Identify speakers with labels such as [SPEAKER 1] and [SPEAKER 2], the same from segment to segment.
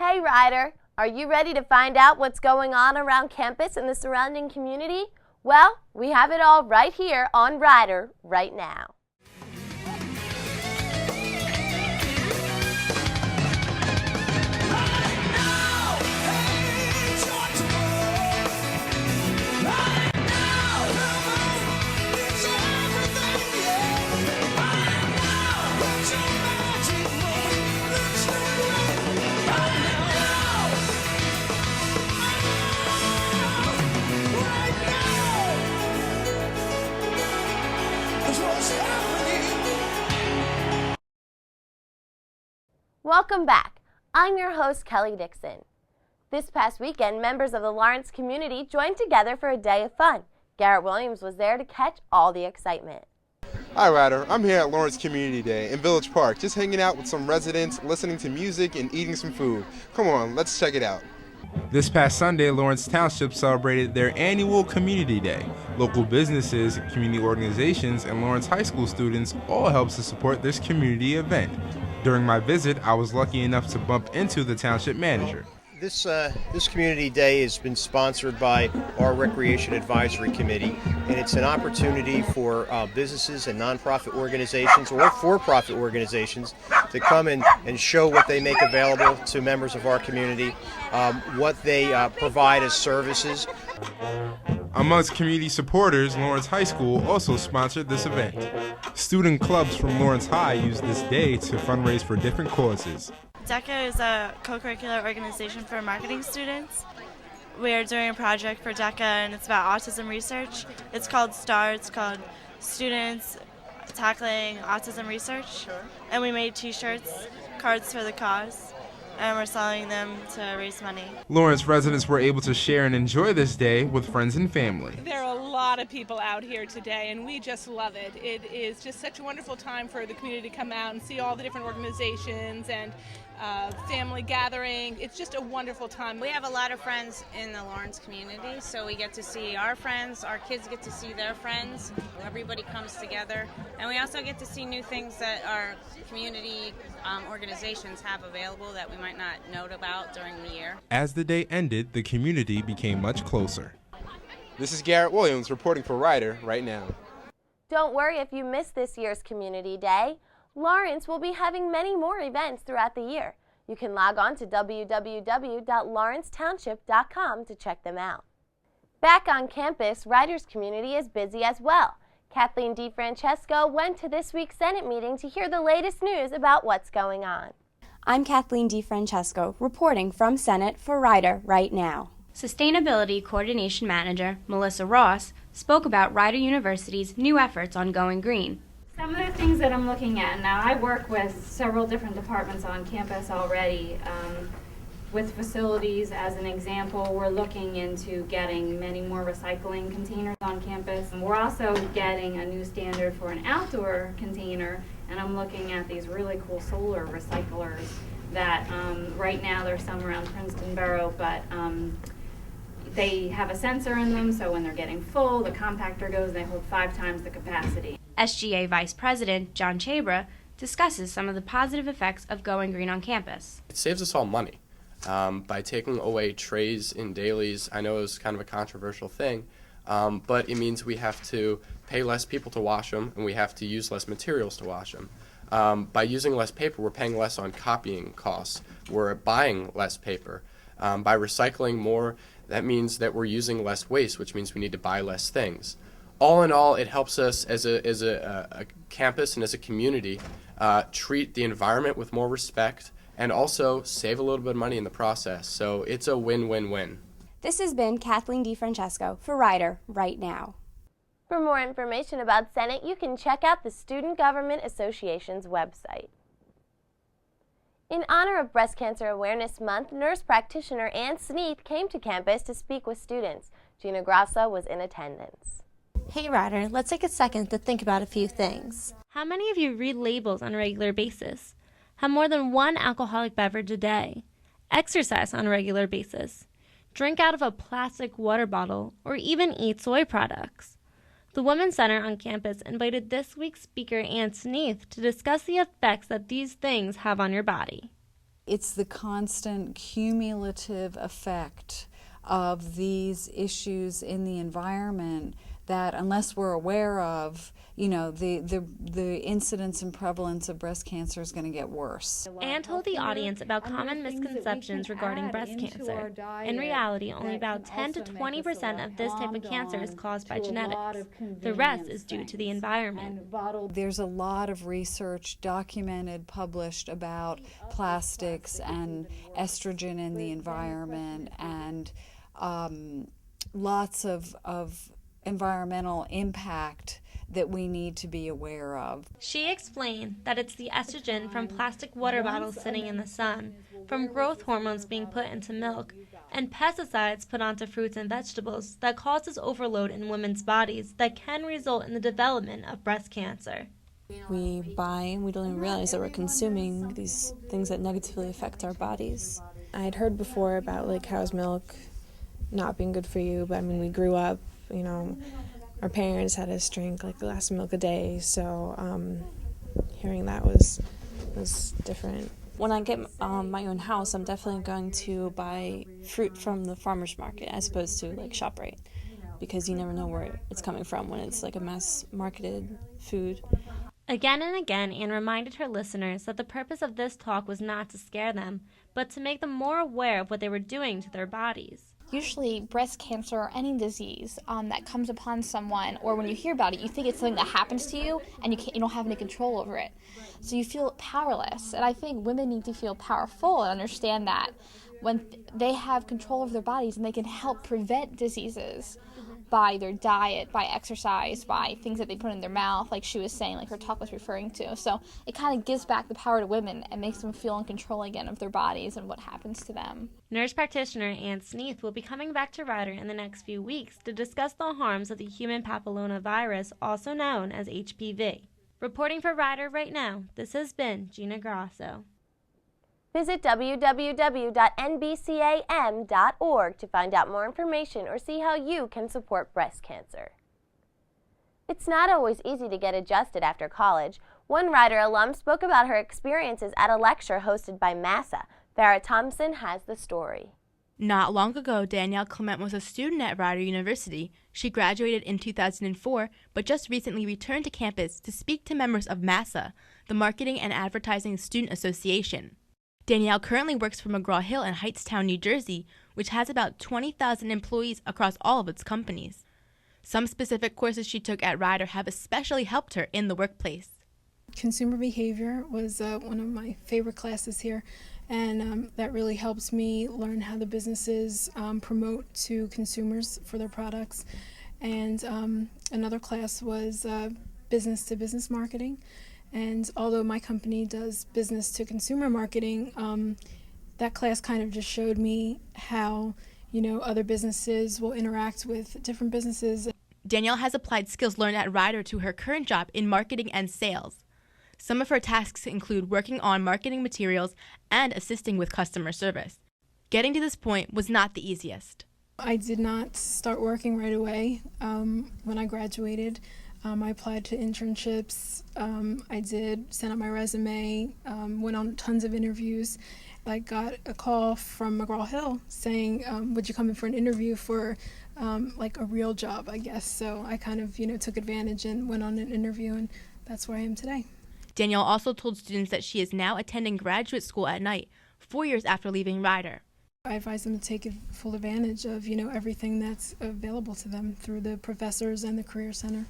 [SPEAKER 1] Hey Ryder, are you ready to find out what's going on around campus and the surrounding community? Well, we have it all right here on Ryder right now. Welcome back. I'm your host, Kelly Dixon. This past weekend, members of the Lawrence community joined together for a day of fun. Garrett Williams was there to catch all the excitement.
[SPEAKER 2] Hi Ryder, I'm here at Lawrence Community Day in Village Park, just hanging out with some residents, listening to music and eating some food. Come on, let's check it out.
[SPEAKER 3] This past Sunday, Lawrence Township celebrated their annual Community Day. Local businesses, community organizations, and Lawrence High School students all helped to support this community event. During my visit, I was lucky enough to bump into the township manager.
[SPEAKER 4] This Community Day has been sponsored by our Recreation Advisory Committee, and it's an opportunity for businesses and nonprofit organizations or for-profit organizations to come and show what they make available to members of our community, what they provide as services.
[SPEAKER 3] Amongst community supporters, Lawrence High School also sponsored this event. Student clubs from Lawrence High used this day to fundraise for different causes.
[SPEAKER 5] DECA is a co-curricular organization for marketing students. We are doing a project for DECA, and it's about autism research. It's called STAR. It's called Students Tackling Autism Research. And we made T-shirts, cards for the cause, and we're selling them to raise money.
[SPEAKER 3] Lawrence residents were able to share and enjoy this day with friends and family.
[SPEAKER 6] There are a lot of people out here today, and we just love it. It is just such a wonderful time for the community to come out and see all the different organizations and family gathering. It's just a wonderful time.
[SPEAKER 7] We have a lot of friends in the Lawrence community, so we get to see our friends, our kids get to see their friends, everybody comes together, and we also get to see new things that our community organizations have available that we might not know about during the year.
[SPEAKER 3] As the day ended, the community became much closer.
[SPEAKER 2] This is Garrett Williams reporting for Ryder right now.
[SPEAKER 1] Don't worry if you missed this year's Community Day. Lawrence will be having many more events throughout the year. You can log on to www.lawrencetownship.com to check them out. Back on campus, Ryder's community is busy as well. Kathleen DeFrancesco went to this week's Senate meeting to hear the latest news about what's going on.
[SPEAKER 8] I'm Kathleen DeFrancesco, reporting from Senate for Ryder right now. Sustainability Coordination Manager Melissa Ross spoke about Ryder University's new efforts on Going Green.
[SPEAKER 9] Some of the things that I'm looking at now, I work with several different departments on campus already. With facilities, as an example, we're looking into getting many more recycling containers on campus. And we're also getting a new standard for an outdoor container, and I'm looking at these really cool solar recyclers that right now there's some around Princeton Borough, but they have a sensor in them, so when they're getting full, the compactor goes, they hold 5 times the capacity.
[SPEAKER 8] SGA Vice President John Chabra discusses some of the positive effects of Going Green on campus.
[SPEAKER 10] It saves us all money by taking away trays in dailies. I know it was kind of a controversial thing, but it means we have to pay less people to wash them, and we have to use less materials to wash them. By using less paper, we're paying less on copying costs. We're buying less paper. By recycling more, that means that we're using less waste, which means we need to buy less things. All in all, it helps us as a campus and as a community treat the environment with more respect and also save a little bit of money in the process. So it's a win-win-win.
[SPEAKER 8] This has been Kathleen DeFrancesco for Ryder right now.
[SPEAKER 1] For more information about Senate, you can check out the Student Government Association's website. In honor of Breast Cancer Awareness Month, nurse practitioner Ann Sneath came to campus to speak with students. Gina Grasso was in attendance.
[SPEAKER 11] Hey Ryder, let's take a second to think about a few things.
[SPEAKER 12] How many of you read labels on a regular basis? Have more than one alcoholic beverage a day? Exercise on a regular basis? Drink out of a plastic water bottle? Or even eat soy products? The Women's Center on campus invited this week's speaker Ann Sneath to discuss the effects that these things have on your body.
[SPEAKER 13] It's the constant cumulative effect of these issues in the environment that, unless we're aware of, you know, the incidence and prevalence of breast cancer is going to get worse.
[SPEAKER 12] Anne told the audience about common misconceptions regarding breast cancer. In reality, only about 10 to 20% of this type of cancer is caused by genetics. The rest is due to the environment.
[SPEAKER 13] There's a lot of research documented, published about plastics and estrogen in the environment, and lots of environmental impact that we need to be aware of.
[SPEAKER 12] She explained that it's the estrogen from plastic water bottles sitting in the sun, from growth hormones being put into milk, and pesticides put onto fruits and vegetables that causes overload in women's bodies that can result in the development of breast cancer.
[SPEAKER 14] We buy and we don't even realize that we're consuming these things that negatively affect our bodies. I had heard before about like cow's milk not being good for you, but I mean, we grew up, you know, our parents had us drink like a glass of milk a day, so hearing that was different.
[SPEAKER 8] When I get my own house, I'm definitely going to buy fruit from the farmer's market as opposed to like ShopRite, because you never know where it's coming from when it's like a mass marketed food.
[SPEAKER 12] Again and again, Anne reminded her listeners that the purpose of this talk was not to scare them, but to make them more aware of what they were doing to their bodies.
[SPEAKER 15] Usually breast cancer or any disease that comes upon someone, or when you hear about it, you think it's something that happens to you and you don't have any control over it. So you feel powerless. And I think women need to feel powerful and understand that when they have control of their bodies and they can help prevent diseases by their diet, by exercise, by things that they put in their mouth, like she was saying, like her talk was referring to. So it kind of gives back the power to women and makes them feel in control again of their bodies and what happens to them.
[SPEAKER 12] Nurse practitioner Anne Sneath will be coming back to Rider in the next few weeks to discuss the harms of the human papillomavirus, also known as HPV. Reporting for Rider right now, this has been Gina Grasso.
[SPEAKER 1] Visit www.nbcam.org to find out more information or see how you can support breast cancer. It's not always easy to get adjusted after college. One Rider alum spoke about her experiences at a lecture hosted by MASA. Farrah Thompson has the story.
[SPEAKER 16] Not long ago, Danielle Clement was a student at Rider University. She graduated in 2004, but just recently returned to campus to speak to members of MASA, the Marketing and Advertising Student Association. Danielle currently works for McGraw-Hill in Hightstown, New Jersey, which has about 20,000 employees across all of its companies. Some specific courses she took at Rider have especially helped her in the workplace.
[SPEAKER 17] Consumer behavior was one of my favorite classes here, and that really helps me learn how the businesses promote to consumers for their products. And another class was business-to-business marketing. And although my company does business-to-consumer marketing, that class kind of just showed me how, other businesses will interact with different businesses.
[SPEAKER 16] Danielle has applied skills learned at Rider to her current job in marketing and sales. Some of her tasks include working on marketing materials and assisting with customer service. Getting to this point was not the easiest.
[SPEAKER 17] I did not start working right away when I graduated. I applied to internships. I did send out my resume, went on tons of interviews. I got a call from McGraw-Hill saying, would you come in for an interview for like a real job, I guess. So I kind of, took advantage and went on an interview, and that's where I am today.
[SPEAKER 16] Danielle also told students that she is now attending graduate school at night, 4 years after leaving Rider.
[SPEAKER 17] I advise them to take full advantage of, everything that's available to them through the professors and the Career Center.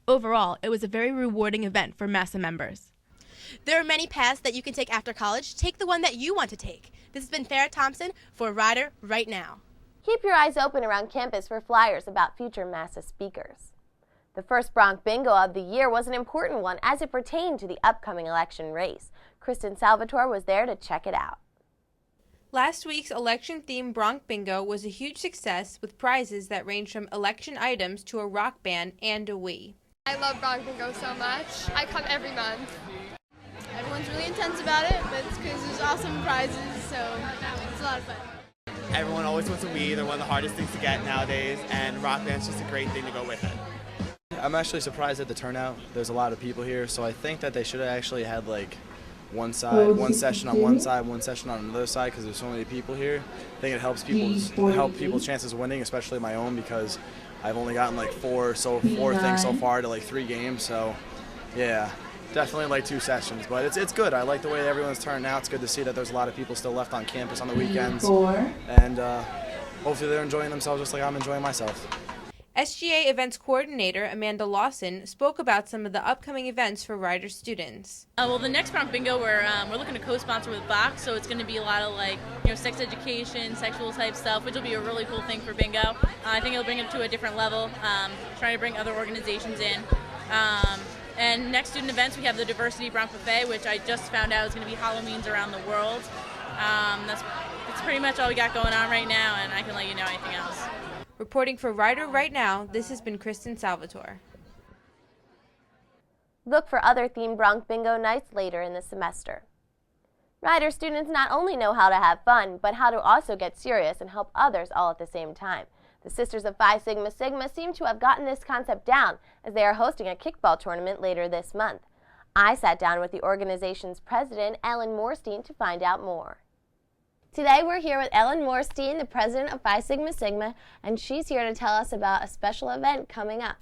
[SPEAKER 16] Overall, it was a very rewarding event for MASA members.
[SPEAKER 18] There are many paths that you can take after college. Take the one that you want to take. This has been Farrah Thompson for Rider Right Now.
[SPEAKER 1] Keep your eyes open around campus for flyers about future MASA speakers. The first Bronc Bingo of the year was an important one as it pertained to the upcoming election race. Kristen Salvatore was there to check it out.
[SPEAKER 19] Last week's election-themed Bronc Bingo was a huge success with prizes that ranged from election items to a rock band and a Wii.
[SPEAKER 20] I love Bronc Bingo so much. I come every month. Everyone's really intense about it, but it's because there's awesome prizes, so it's a lot of fun.
[SPEAKER 21] Everyone always wants a Wii. They're one of the hardest things to get nowadays, and rock band's just a great thing to go with it.
[SPEAKER 22] I'm actually surprised at the turnout. There's a lot of people here, so I think that they should have actually had
[SPEAKER 4] one session on one side, one session on another side, because there's so many people here. I think it helps people's chances of winning, especially my own, because I've only gotten like four things so far to like 3 games. So yeah, definitely like 2 sessions, but it's good. I like the way everyone's turning out. It's good to see that there's a lot of people still left on campus on the weekends, and hopefully they're enjoying themselves just like I'm enjoying myself.
[SPEAKER 19] SGA Events Coordinator Amanda Lawson spoke about some of the upcoming events for Rider students.
[SPEAKER 22] Well, the next Bronx Bingo, we're looking to co-sponsor with Box, so it's going to be a lot of sex education, sexual type stuff, which will be a really cool thing for bingo. I think it'll bring it to a different level, trying to bring other organizations in. And next student events, we have the Diversity Bronx Buffet, which I just found out is going to be Halloweens around the world. That's pretty much all we got going on right now, and I can let you know anything else.
[SPEAKER 19] Reporting for Rider Right Now, this has been Kristen Salvatore.
[SPEAKER 1] Look for other themed Bronx Bingo nights later in the semester. Rider students not only know how to have fun, but how to also get serious and help others all at the same time. The Sisters of Phi Sigma Sigma seem to have gotten this concept down, as they are hosting a kickball tournament later this month. I sat down with the organization's president, Ellen Morstein, to find out more. Today we're here with Ellen Morstein, the president of Phi Sigma Sigma, and she's here to tell us about a special event coming up.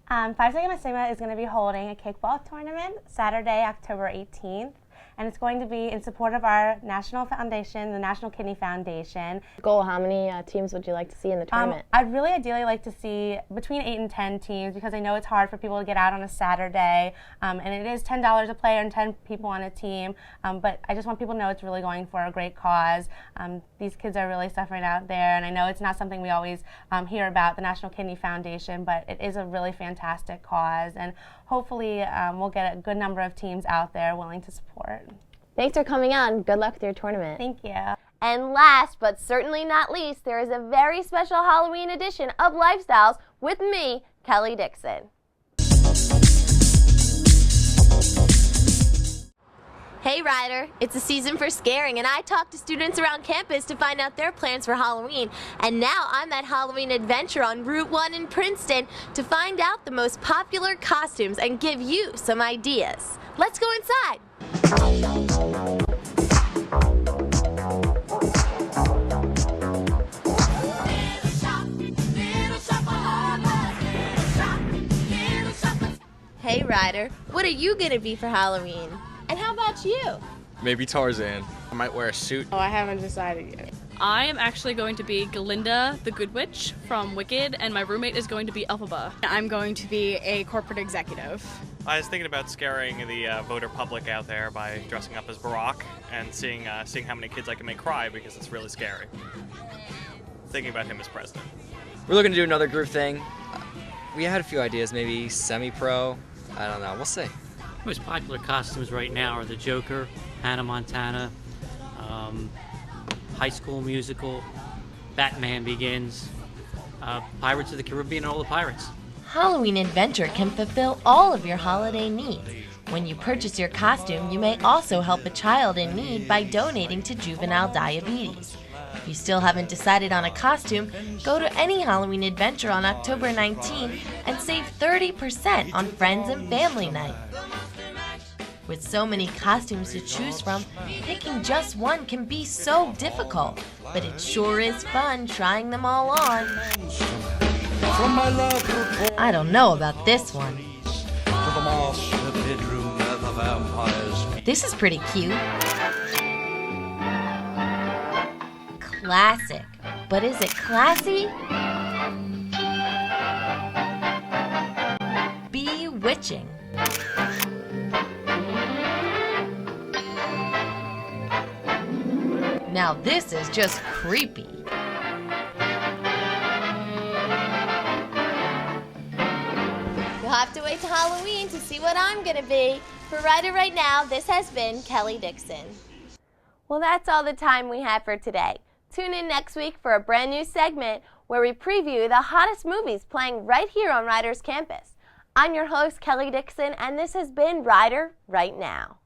[SPEAKER 23] Phi Sigma Sigma is going to be holding a kickball tournament Saturday, October 18th. And it's going to be in support of our national foundation, the National Kidney Foundation.
[SPEAKER 1] Goal, how many teams would you like to see in the tournament?
[SPEAKER 23] I'd really ideally like to see between 8 and 10 teams, because I know it's hard for people to get out on a Saturday. And it is $10 a player and 10 people on a team. But I just want people to know it's really going for a great cause. These kids are really suffering out there, and I know it's not something we always hear about, the National Kidney Foundation, but it is a really fantastic cause. And hopefully we'll get a good number of teams out there willing to support.
[SPEAKER 1] Thanks for coming on. Good luck with your tournament.
[SPEAKER 23] Thank you.
[SPEAKER 1] And last, but certainly not least, there is a very special Halloween edition of Lifestyles with me, Kelly Dixon. Hey Rider, it's a season for scaring, and I talked to students around campus to find out their plans for Halloween. And now I'm at Halloween Adventure on Route 1 in Princeton to find out the most popular costumes and give you some ideas. Let's go inside. Hey Ryder, what are you gonna be for Halloween? And how about you?
[SPEAKER 24] Maybe Tarzan. I might wear a suit.
[SPEAKER 25] Oh, I haven't decided yet. I am actually going to be Glinda the Good Witch from Wicked, and my roommate is going to be Elphaba. I'm going to be a corporate executive.
[SPEAKER 26] I was thinking about scaring the voter public out there by dressing up as Barack and seeing how many kids I can make cry, because it's really scary. Thinking about him as president.
[SPEAKER 27] We're looking to do another group thing. We had a few ideas, maybe semi-pro. I don't know. We'll see.
[SPEAKER 28] Most popular costumes right now are the Joker, Hannah Montana, High School Musical, Batman Begins, Pirates of the Caribbean, and all the pirates.
[SPEAKER 1] Halloween Adventure can fulfill all of your holiday needs. When you purchase your costume, you may also help a child in need by donating to juvenile diabetes. If you still haven't decided on a costume, go to any Halloween Adventure on October 19 and save 30% on Friends and Family Night. With so many costumes to choose from, picking just one can be so difficult, but it sure is fun trying them all on. I don't know about this one. This is pretty cute. Classic. But is it classy? Bewitching. Now this is just creepy. You'll have to wait till Halloween to see what I'm gonna be. For Rider Right Now, this has been Kelly Dixon. Well, that's all the time we have for today. Tune in next week for a brand new segment where we preview the hottest movies playing right here on Rider's campus. I'm your host, Kelly Dixon, and this has been Rider Right Now.